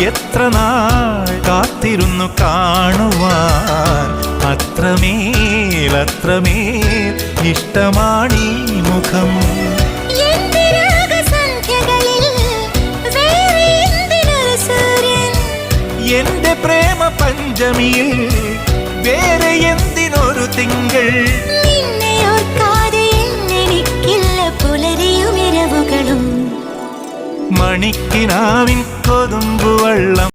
എത്ര നാൾ കാത്തിരുന്നു കാണുവാൻ. അത്രമേൽ ഇഷ്ടമാണീ മുഖം. എന്റെ പ്രേമ പഞ്ചമിയിൽ വേറെ എന്തിനൊരു തിങ്കൾ. മണിക്കിനാവിൻ കൊതുമ്പുവെള്ളം